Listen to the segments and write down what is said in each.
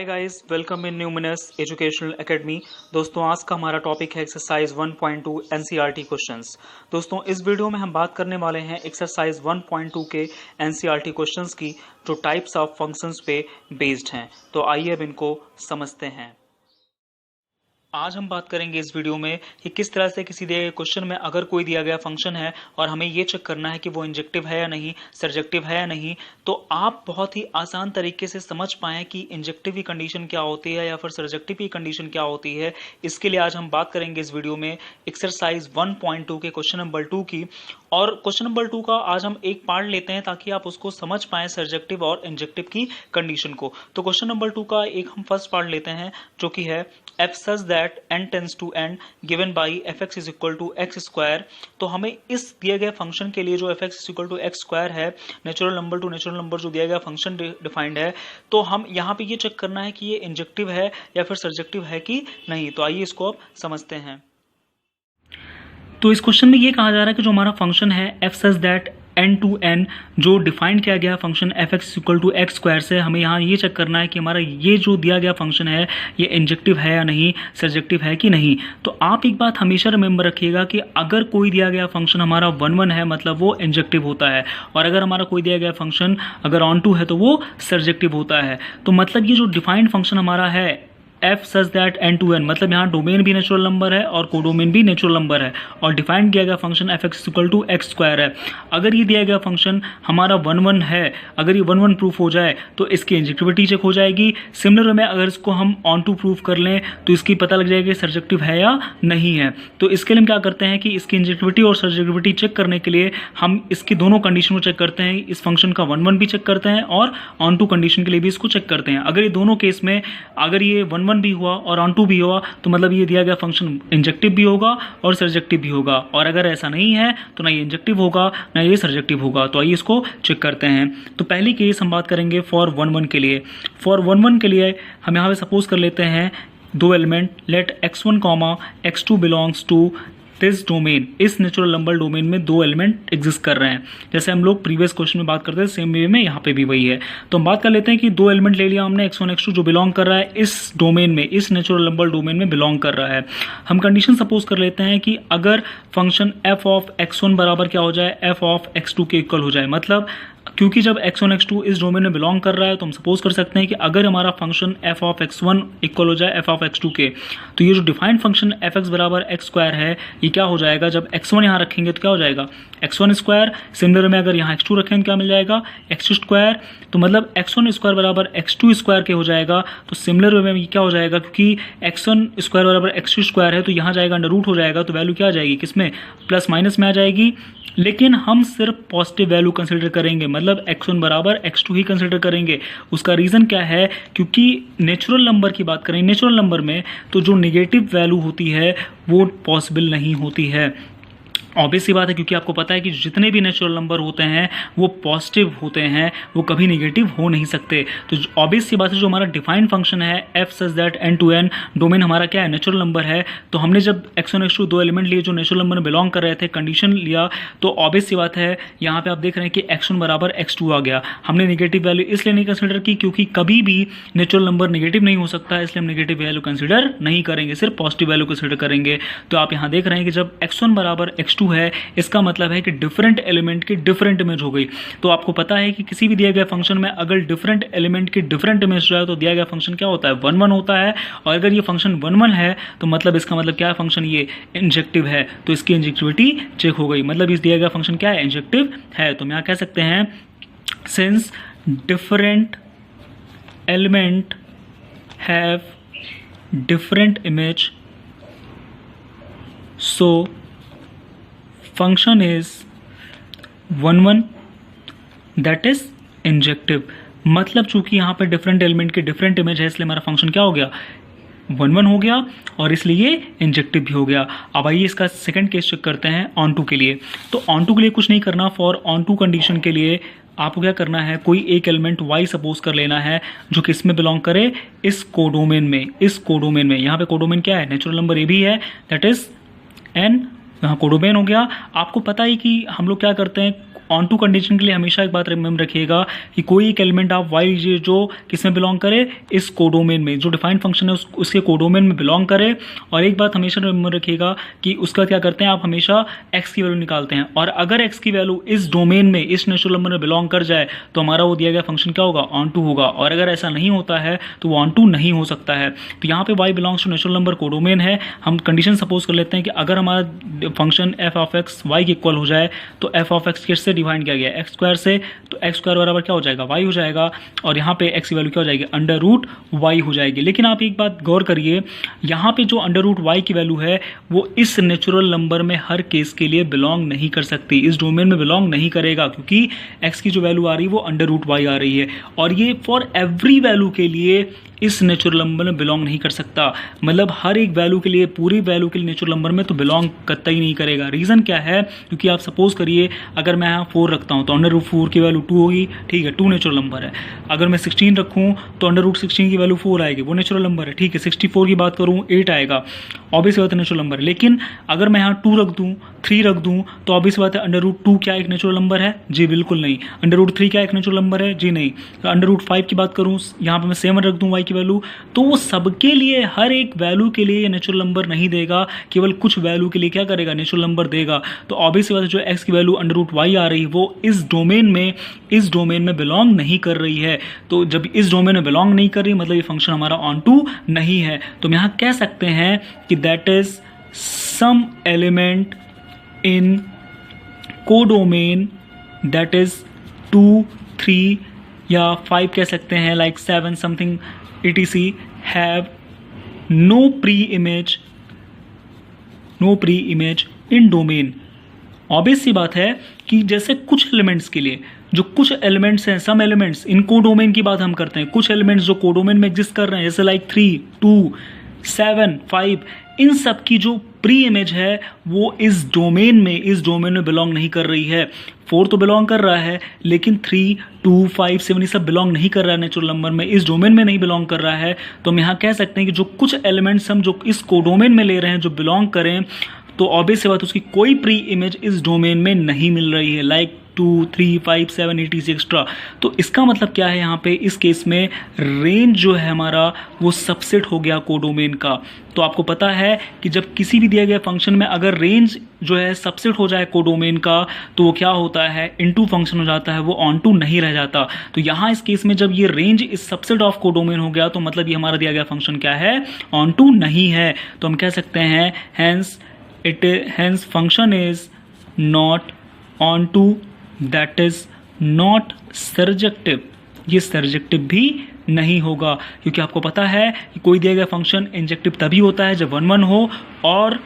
Hi guys, welcome in numinous educational academy. दोस्तों, आज का हमारा टॉपिक है एक्सरसाइज 1.2 एनसीईआरटी क्वेश्चंस। दोस्तों, इस वीडियो में हम बात करने वाले हैं एक्सरसाइज 1.2 के एनसीईआरटी क्वेश्चंस की, जो टाइप्स ऑफ फंक्शंस पे बेस्ड हैं। तो आइए अब इनको समझते हैं। आज हम बात करेंगे इस वीडियो में कि किस तरह से किसी दिए गए क्वेश्चन में अगर कोई दिया गया फंक्शन है और हमें ये चेक करना है कि वो इंजेक्टिव है या नहीं, सर्जेक्टिव है या नहीं, तो आप बहुत ही आसान तरीके से समझ पाएं कि इंजेक्टिव की कंडीशन क्या होती है या फिर सर्जेक्टिव की कंडीशन क्या होती है। इसके लिए आज हम बात करेंगे इस वीडियो में एक्सरसाइज 1.2 के क्वेश्चन नंबर 2 की। और क्वेश्चन नंबर 2 का आज हम एक पार्ट लेते हैं ताकि आप उसको समझ पाएं, सर्जेक्टिव और इंजेक्टिव की कंडीशन को। तो क्वेश्चन नंबर 2 का एक हम फर्स्ट पार्ट लेते हैं, जो कि है f such that n tends to n given by fx is equal to x square। तो हमें इस दिए गए फंक्शन के लिए जो fx is equal to x square है, natural number two natural number जो दिया गया फंक्शन डिफाइंड है, तो हम यहाँ पे ये चेक करना है कि ये इंजेक्टिव है या फिर सर्जेक्टिव है कि नहीं। तो आइए इसको अब समझते हैं। तो इस क्वेश्चन में ये कहा जा रहा है कि जो हमारा फंक्शन है f such that n to n जो डिफाइन किया गया function fx equal to X square से, हमें यहाँ ये चेक करना है कि हमारा ये जो दिया गया फंक्शन है ये इंजेक्टिव है या नहीं, सर्जेक्टिव है कि नहीं। तो आप एक बात हमेशा रिमेंबर रखिएगा कि अगर कोई दिया गया फंक्शन हमारा 1 है मतलब वो इंजेक्टिव होता है, और अगर हमारा कोई दिया गया फंक्शन अगर ऑन टू है तो वो सर्जेक्टिव होता है। तो मतलब ये जो डिफाइंड फंक्शन हमारा है f such that n to n, मतलब यहाँ डोमेन भी नेचुरल नंबर है और कोडोमेन भी नेचुरल नंबर है, और डिफाइन किया गया function fx equal to X square है। अगर ये दिया गया फंक्शन हमारा 1 है, अगर ये 1 प्रूफ हो जाए तो इसकी इंजेक्टिविटी चेक हो जाएगी। सिमिलर में अगर इसको हम ऑन टू प्रूफ कर लें तो इसकी पता लग जाएगी सर्जेक्टिव है या नहीं है। तो इसके लिए हम क्या करते हैं कि इसकी इंजेक्टिविटी और सर्जेक्टिविटी चेक करने के लिए हम इसकी दोनों कंडीशन को चेक करते हैं। इस फंक्शन का 1 भी चेक करते हैं और ऑन टू कंडीशन के लिए भी इसको चेक करते हैं। अगर ये दोनों केस में अगर ये 1 भी हुआ और ऑन टू भी हुआ तो मतलब ये दिया गया फंक्शन इंजेक्टिव भी होगा और सर्जेक्टिव भी होगा, और अगर ऐसा नहीं है तो ना ये इंजेक्टिव होगा ना ये सर्जेक्टिव होगा। तो आइए इसको चेक करते हैं। तो पहली केस हम बात करेंगे फॉर 1 के लिए। फॉर 1 के लिए हम यहाँ पे सपोज कर लेते हैं दो element, let x1 x2 belongs to this domain. इस नेचुरल नंबर डोमेन में दो एलिमेंट एग्जिस्ट कर रहे हैं, जैसे हम लोग प्रीवियस क्वेश्चन में बात करते हैं सेम वे में यहाँ पे भी वही है। तो हम बात कर लेते हैं कि दो एलिमेंट ले लिया हमने x1 x2 जो बिलोंग कर रहा है इस डोमेन में, इस नेचुरल नंबर डोमेन में बिलोंग कर रहा है। हम कंडीशन सपोज कर लेते हैं कि अगर फंक्शन f ऑफ x1 बराबर क्या हो जाए, f ऑफ x2 के इक्वल हो जाए। मतलब क्योंकि जब x1 x2 इस डोमेन में बिलोंग कर रहा है तो हम सपोज कर सकते हैं कि अगर हमारा function f of x1 equal हो जाए f ऑफ x2 के, तो ये जो डिफाइंड फंक्शन fx बराबर x स्क्वायर है ये क्या हो जाएगा, जब x1 यहाँ रखेंगे तो क्या हो जाएगा x1 स्क्वायर। सिमिलर में अगर यहाँ x2 रखेंगे क्या मिल जाएगा x2 स्क्वायर। तो मतलब x1 स्क्वायर बराबर x2 स्क्वायर के हो जाएगा। तो सिमिलर में ये क्या हो जाएगा, क्योंकि x1 स्क्वायर बराबर x2 स्क्वायर है तो यहाँ जाएगा अंडर रूट हो जाएगा, तो वैल्यू क्या आ जाएगी, किसमें, प्लस माइनस में आ जाएगी। लेकिन हम सिर्फ पॉजिटिव वैल्यू कंसिडर करेंगे, मतलब x1 बराबर x2 ही कंसिडर करेंगे। उसका रीज़न क्या है, क्योंकि नेचुरल नंबर की बात करें, नेचुरल नंबर में तो जो नेगेटिव वैल्यू होती है वो पॉसिबल नहीं होती है। ऑब्वियस सी बात है, क्योंकि आपको पता है कि जितने भी नेचुरल नंबर होते हैं वो पॉजिटिव होते हैं, वो कभी नेगेटिव हो नहीं सकते। तो ऑब्वियस सी बात है, जो हमारा डिफाइंड फंक्शन है f such that n to n, domain हमारा क्या है, नेचुरल नंबर है। तो हमने जब x1 x2 दो एलिमेंट लिए जो नेचुरल नंबर में बिलोंग कर रहे थे, कंडीशन लिया, तो ऑब्वियस सी बात है यहाँ पे आप देख रहे हैं कि x1 बराबर x2 आ गया। हमने नेगेटिव वैल्यू इसलिए नहीं कंसिडर की क्योंकि कभी भी नेचुरल नंबर नेगेटिव नहीं हो सकता है, इसलिए हम नेगेटिव वैल्यू कंसिडर नहीं करेंगे, सिर्फ पॉजिटिव वैल्यू कंसिडर करेंगे। तो आप यहाँ देख रहे हैं कि जब x1 बराबर x2 है, इसका मतलब है कि डिफरेंट एलिमेंट की डिफरेंट इमेज हो गई। तो आपको पता है कि किसी भी दिए गए फंक्शन में अगर डिफरेंट एलिमेंट की डिफरेंट इमेज हो जाए तो दिया गया फंक्शन क्या होता है, 1 होता है। और अगर ये फंक्शन 1 है तो मतलब इसका मतलब क्या है, फंक्शन ये इंजेक्टिव है, तो इसकी इंजेक्टिविटी चेक हो गई, मतलब इस दिया गया फंक्शन क्या है, इंजेक्टिव है। तो हम यहाँ कह सकते हैं since different element have different image so function is 1 that is injective. मतलब चूंकि यहाँ पे डिफरेंट एलिमेंट की डिफरेंट इमेज है, इसलिए हमारा फंक्शन क्या हो गया, 1 हो गया और इसलिए इंजेक्टिव भी हो गया। अब आइए इसका सेकंड केस चेक करते हैं ऑन टू के लिए। तो ऑन टू के लिए कुछ नहीं करना, फॉर ऑन टू कंडीशन के लिए आपको क्या करना है, कोई एक एलिमेंट y सपोज कर लेना है जो किस में बिलोंग करे, इस कोडोमेन में। इस कोडोमेन में यहाँ पे कोडोमेन क्या है, नेचुरल नंबर ए भी है, दैट इज n, यहाँ कोडोमेन हो गया। आपको पता है कि हम लोग क्या करते हैं, ऑन टू कंडीशन के लिए हमेशा एक बात रिमेंबर रखिएगा कि कोई एक एलिमेंट आप वाई लीजिए जो किसमें बिलोंग करे, इस कोडोमेन में, जो डिफाइंड फंक्शन है उसके कोडोमेन में बिलोंग करे। और एक बात हमेशा रिमेंबर रखिएगा कि उसका क्या करते हैं, आप हमेशा एक्स की वैल्यू निकालते हैं, और अगर एक्स की वैल्यू इस डोमेन में, इस नेचुरल नंबर में बिलोंग कर जाए तो हमारा वो दिया गया फंक्शन क्या होगा, ऑन टू होगा। और अगर ऐसा नहीं होता है तो वो ऑन टू नहीं हो सकता है। तो यहाँ पे y belongs to natural number codomain है। हम कंडीशन सपोज कर लेते हैं कि अगर हमारा function f of x y के इक्वल हो जाए तो f ऑफ एक्स किससे डिफाइन किया गया, एक्स स्क्वायर से, तो एक्स स्क्वायर बराबर क्या हो जाएगा, y हो जाएगा। और यहाँ पे x की वैल्यू क्या हो जाएगी, अंडर रूट y हो जाएगी। लेकिन आप एक बात गौर करिए, यहाँ पे जो अंडर रूट y की वैल्यू है वो इस नेचुरल नंबर में हर केस के लिए बिलोंग नहीं कर सकती, इस डोमेन में बिलोंग नहीं करेगा, क्योंकि x की जो वैल्यू आ रही है वो अंडर रूट y आ रही है। और ये फॉर एवरी वैल्यू के लिए इस नेचुरल नंबर में बिलोंग नहीं कर सकता, मतलब हर एक वैल्यू के लिए, पूरी वैल्यू के लिए नेचुरल नंबर में तो बिलोंग कतई नहीं करेगा। रीज़न क्या है, क्योंकि आप सपोज करिए अगर मैं यहाँ 4 रखता हूँ तो अंडर रूट 4 की वैल्यू 2 होगी, ठीक है, 2 नेचुरल नंबर है। अगर मैं 16 रखूँ तो अंडर रूट 16 की वैल्यू 4 आएगी, वो नेचुरल नंबर है, ठीक है। 64 की बात करूँ 8 आएगा, ऑब्वियस बात है नेचुरल नंबर है। लेकिन अगर मैं यहाँ 2 रख दूँ, 3 रख दूँ, तो ऑब्वियस बात है अंडर रूट 2 क्या एक नेचुरल नंबर है, जी बिल्कुल नहीं। अंडर रूट 3 क्या एक नेचुरल नंबर है, जी नहीं। अंडर रूट 5 की बात करूँ, यहाँ पर मैं 7 रख दूँ y की वैल्यू, तो वो सबके लिए, हर एक वैल्यू के लिए ये नेचुरल नंबर नहीं देगा, केवल कुछ वैल्यू के लिए क्या करेगा, नेचुरल नंबर देगा। तो ऑब्वियस बात है जो x की वैल्यू अंडर रूट y आ रही है वो इस डोमेन में बिलोंग नहीं कर रही है। तो जब इस डोमेन में बिलोंग नहीं कर रही मतलब ये फंक्शन हमारा ऑन टू नहीं है। तो हम यहाँ कह सकते हैं कि that is some element in codomain that is 2, 3 या 5 कह सकते हैं, like 7 something etc have no pre-image in domain। Obvious सी बात है कि जैसे कुछ एलिमेंट्स के लिए, जो कुछ एलिमेंट्स हैं, सम एलिमेंट्स इन कोडोमेन की बात हम करते हैं, कुछ एलिमेंट्स जो कोडोमेन में एग्जिस्ट कर रहे हैं, जैसे लाइक 3, 2, 7, 5, इन सब की जो प्री इमेज है वो इस डोमेन में बिलोंग नहीं कर रही है। 4 तो बिलोंग कर रहा है, लेकिन 3, 2, 5, 7 ये सब बिलोंग नहीं कर रहा है नेचुरल नंबर में, इस डोमेन में नहीं बिलोंग कर रहा है। तो हम यहाँ कह सकते हैं कि जो कुछ एलिमेंट्स हम जो इस कोडोमेन में ले रहे हैं, जो बिलोंग करें, तो ऑब्वियस बात उसकी कोई प्री इमेज इस डोमेन में नहीं मिल रही है, लाइक 2, 3, 5, 7, etc एक्स्ट्रा। तो इसका मतलब क्या है, यहाँ पे इस केस में रेंज जो है हमारा वो सबसेट हो गया कोडोमेन का। तो आपको पता है कि जब किसी भी दिए गए फंक्शन में अगर रेंज जो है सबसेट हो जाए कोडोमेन का तो वो क्या होता है, इनटू फंक्शन हो जाता है, वो ऑन टू नहीं रह जाता। तो यहाँ इस केस में जब ये रेंज इस सबसेट ऑफ कोडोमेन हो गया तो मतलब ये हमारा दिया गया फंक्शन क्या है, ऑन टू नहीं है। तो हम कह सकते हैं hence function is not onto, that is not surjective। ये सर्जेक्टिव भी नहीं होगा, क्योंकि आपको पता है कि कोई दिया गया फंक्शन इंजेक्टिव तभी होता है जब 1, 1 हो, और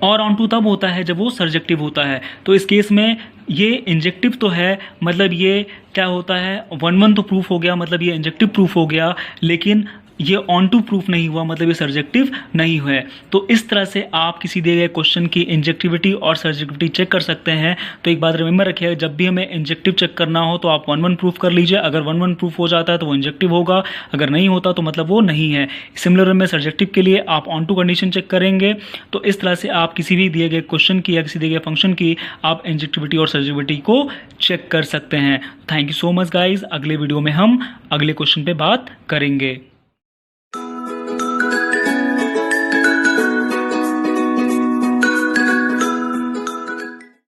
ऑन टू तब होता है जब वो सर्जेक्टिव होता है। तो इस केस में ये इंजेक्टिव तो है, मतलब ये क्या होता है, 1, 1 तो प्रूफ हो गया, मतलब ये इंजेक्टिव प्रूफ हो गया, लेकिन ये ऑन टू प्रूफ नहीं हुआ, मतलब ये सर्जेक्टिव नहीं हुआ। तो इस तरह से आप किसी दिए गए क्वेश्चन की इंजेक्टिविटी और सर्जेक्टिविटी चेक कर सकते हैं। तो एक बात रिमेंबर रखिएगा, जब भी हमें इंजेक्टिव चेक करना हो तो आप 1, 1 प्रूफ कर लीजिए। अगर 1, 1 प्रूफ हो जाता है तो वो इंजेक्टिव होगा, अगर नहीं होता तो मतलब वो नहीं है। सिमिलर में सर्जेक्टिव के लिए आप ऑन टू कंडीशन चेक करेंगे। तो इस तरह से आप किसी भी दिए गए क्वेश्चन की या किसी दिए गए फंक्शन की आप इंजेक्टिविटी और सर्जेक्टिविटी को चेक कर सकते हैं। Thank you so much guys. अगले वीडियो में हम अगले क्वेश्चन पे बात करेंगे।